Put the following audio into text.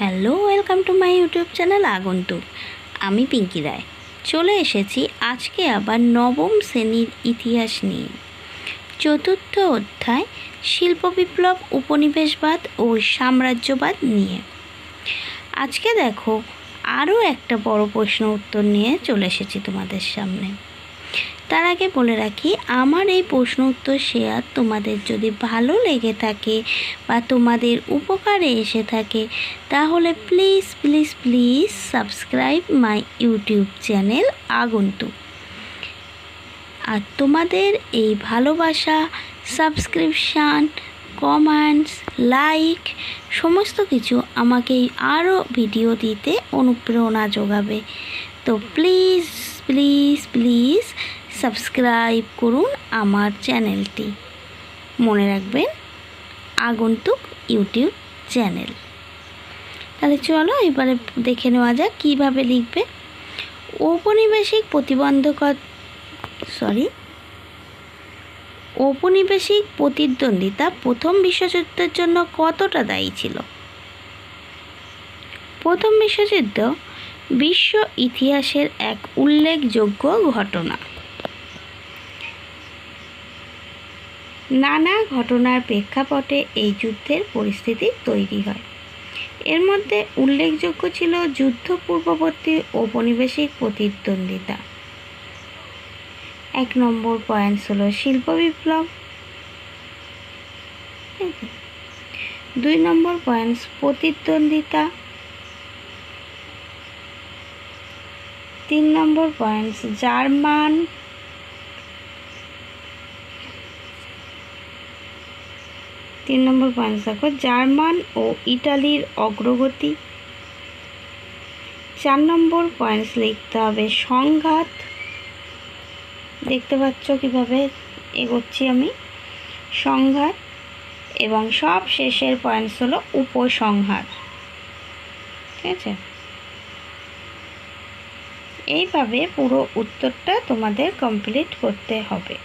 Hello, welcome to my YouTube channel আগন্তুক। আমি পিঙ্কি রায় চলে এসেছি আজকে আবার নবম শ্রেণীর ইতিহাস নিয়ে। চতুর্থ অধ্যায় শিল্প বিপ্লব, উপনিবেশবাদ ও সাম্রাজ্যবাদ নিয়ে। আজকে দেখো আরও একটা বড় প্রশ্ন উত্তর নিয়ে চলে এসেছি তোমাদের সামনে। তার আগে বলে রাখি, আমার এই প্রশ্ন উত্তর শেয়ার তোমাদের যদি ভালো লেগে থাকে বা তোমাদের উপকারে এসে থাকে তাহলে please please please subscribe my YouTube channel আগন্তুক। আর তোমাদের এই ভালোবাসা, সাবস্ক্রিপশান, কমেন্টস, লাইক সমস্ত কিছু আমাকে আরও ভিডিও দিতে অনুপ্রেরণা যোগাবে। তো প্লিজ প্লিজ প্লিজ সাবস্ক্রাইব করুন আমার চ্যানেলটি। মনে রাখবেন, আগন্তুক ইউটিউব চ্যানেল। তাহলে চলো এবারে দেখে নেওয়া যাক কীভাবে লিখবে। ঔপনিবেশিক প্রতিদ্বন্দ্বিতা প্রথম বিশ্বযুদ্ধের জন্য কতটা দায়ী ছিল? প্রথম বিশ্বযুদ্ধ বিশ্ব ইতিহাসের এক উল্লেখযোগ্য ঘটনা। নানা ঘটনার প্রেক্ষাপটে এই যুদ্ধের পরিস্থিতি তৈরি হয়। এর মধ্যে উল্লেখযোগ্য ছিল যুদ্ধ পূর্ববর্তী ঔপনিবেশিক প্রতিদ্বন্দ্বিতা। 1 নম্বর পয়েন্টস হলো শিল্প বিপ্লব। 2 নম্বর পয়েন্টস প্রতিদ্বন্দ্বিতা। 3 নম্বর পয়েন্টস জার্মান। 3 নম্বর পয়েন্টস দেখো জার্মান ও ইটালির অগ্রগতি। 4 নম্বর পয়েন্টস লিখতে হবে সংঘাত। দেখতে পাচ্ছ কিভাবে এগোচ্ছি আমি, সংঘাত। এবং সব শেষের পয়েন্টস হলো উপসংহার। ঠিক আছে, এইভাবে পুরো উত্তরটা তোমাদের কমপ্লিট করতে হবে।